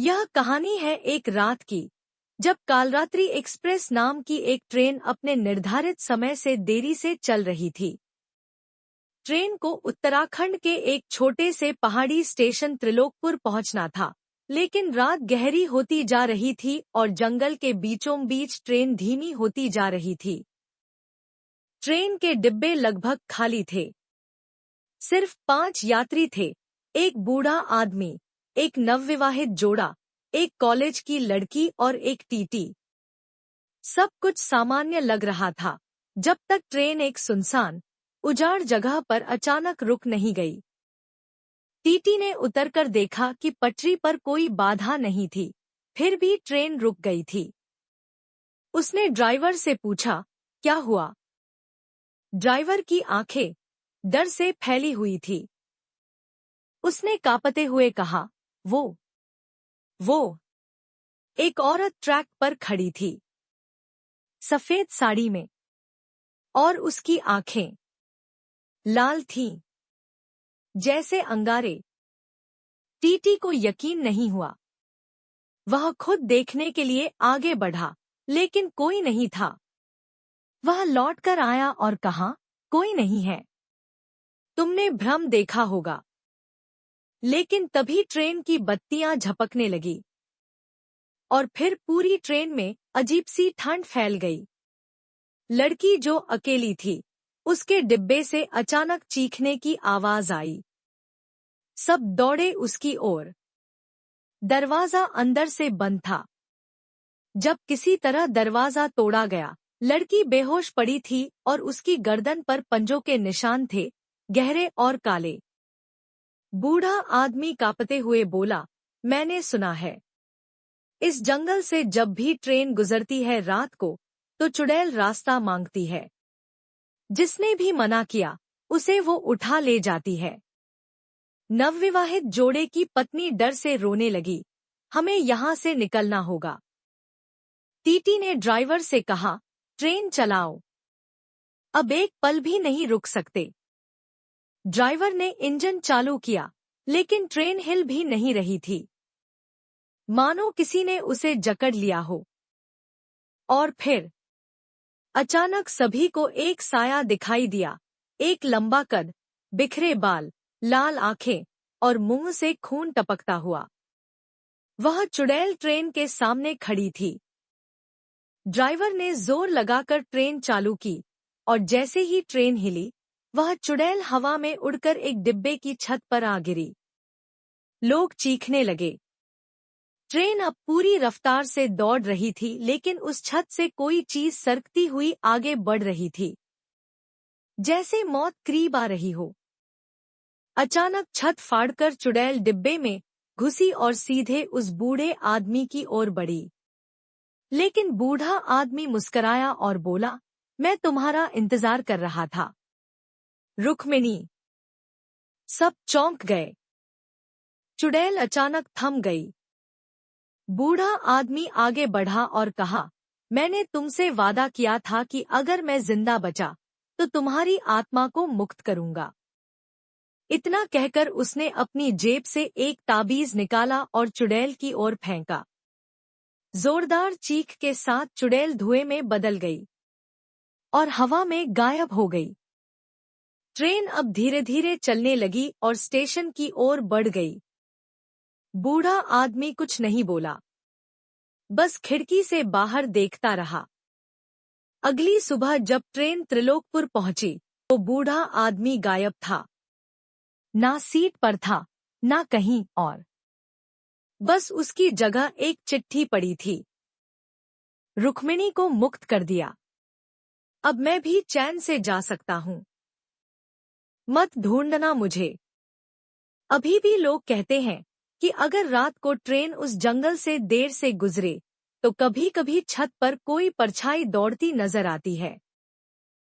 यह कहानी है एक रात की, जब कालरात्रि एक्सप्रेस नाम की एक ट्रेन अपने निर्धारित समय से देरी से चल रही थी। ट्रेन को उत्तराखंड के एक छोटे से पहाड़ी स्टेशन त्रिलोकपुर पहुंचना था, लेकिन रात गहरी होती जा रही थी और जंगल के बीचों बीच ट्रेन धीमी होती जा रही थी। ट्रेन के डिब्बे लगभग खाली थे। सिर्फ 5 यात्री थे, एक बूढ़ा आदमी, एक नवविवाहित जोड़ा, एक कॉलेज की लड़की और एक टीटी। सब कुछ सामान्य लग रहा था, जब तक ट्रेन एक सुनसान, उजाड़ जगह पर अचानक रुक नहीं गई। टीटी ने उतरकर देखा कि पटरी पर कोई बाधा नहीं थी, फिर भी ट्रेन रुक गई थी। उसने ड्राइवर से पूछा, क्या हुआ? ड्राइवर की आंखें डर से फैली हुई थी। उसने कांपते हुए कहा, वो एक औरत ट्रैक पर खड़ी थी, सफेद साड़ी में, और उसकी आंखें लाल थीं, जैसे अंगारे। टीटी को यकीन नहीं हुआ। वह खुद देखने के लिए आगे बढ़ा, लेकिन कोई नहीं था। वह लौटकर आया और कहा, कोई नहीं है, तुमने भ्रम देखा होगा। लेकिन तभी ट्रेन की बत्तियां झपकने लगी, और फिर पूरी ट्रेन में अजीब सी ठंड फैल गई। लड़की जो अकेली थी, उसके डिब्बे से अचानक चीखने की आवाज आई। सब दौड़े उसकी ओर। दरवाजा अंदर से बंद था। जब किसी तरह दरवाजा तोड़ा गया, लड़की बेहोश पड़ी थी और उसकी गर्दन पर पंजों के निशान थे, गहरे और काले। बूढ़ा आदमी कांपते हुए बोला, मैंने सुना है, इस जंगल से जब भी ट्रेन गुजरती है रात को, तो चुड़ैल रास्ता मांगती है। जिसने भी मना किया, उसे वो उठा ले जाती है। नवविवाहित जोड़े की पत्नी डर से रोने लगी, हमें यहाँ से निकलना होगा। टीटी ने ड्राइवर से कहा, ट्रेन चलाओ, अब एक पल भी नहीं रुक सकते। ड्राइवर ने इंजन चालू किया, लेकिन ट्रेन हिल भी नहीं रही थी, मानो किसी ने उसे जकड़ लिया हो। और फिर अचानक सभी को एक साया दिखाई दिया, एक लंबा कद, बिखरे बाल, लाल आंखें और मुंह से खून टपकता हुआ। वह चुड़ैल ट्रेन के सामने खड़ी थी। ड्राइवर ने जोर लगाकर ट्रेन चालू की, और जैसे ही ट्रेन हिली, वह चुड़ैल हवा में उड़कर एक डिब्बे की छत पर आ गिरी। लोग चीखने लगे। ट्रेन अब पूरी रफ्तार से दौड़ रही थी, लेकिन उस छत से कोई चीज सरकती हुई आगे बढ़ रही थी, जैसे मौत करीब आ रही हो। अचानक छत फाड़कर चुड़ैल डिब्बे में घुसी और सीधे उस बूढ़े आदमी की ओर बढ़ी। लेकिन बूढ़ा आदमी मुस्कराया और बोला, मैं तुम्हारा इंतजार कर रहा था, रुक्मिणी। सब चौंक गए। चुड़ैल अचानक थम गई। बूढ़ा आदमी आगे बढ़ा और कहा, मैंने तुमसे वादा किया था कि अगर मैं जिंदा बचा, तो तुम्हारी आत्मा को मुक्त करूंगा। इतना कहकर उसने अपनी जेब से एक ताबीज निकाला और चुड़ैल की ओर फेंका। जोरदार चीख के साथ चुड़ैल धुएं में बदल गई और हवा में गायब हो गई। ट्रेन अब धीरे धीरे चलने लगी और स्टेशन की ओर बढ़ गई। बूढ़ा आदमी कुछ नहीं बोला, बस खिड़की से बाहर देखता रहा। अगली सुबह जब ट्रेन त्रिलोकपुर पहुंची, तो बूढ़ा आदमी गायब था। ना सीट पर था, ना कहीं और। बस उसकी जगह एक चिट्ठी पड़ी थी, रुक्मिणी को मुक्त कर दिया। अब मैं भी चैन से जा सकता हूँ। मत ढूंढना मुझे। अभी भी लोग कहते हैं कि अगर रात को ट्रेन उस जंगल से देर से गुजरे, तो कभी-कभी छत पर कोई परछाई दौड़ती नजर आती है।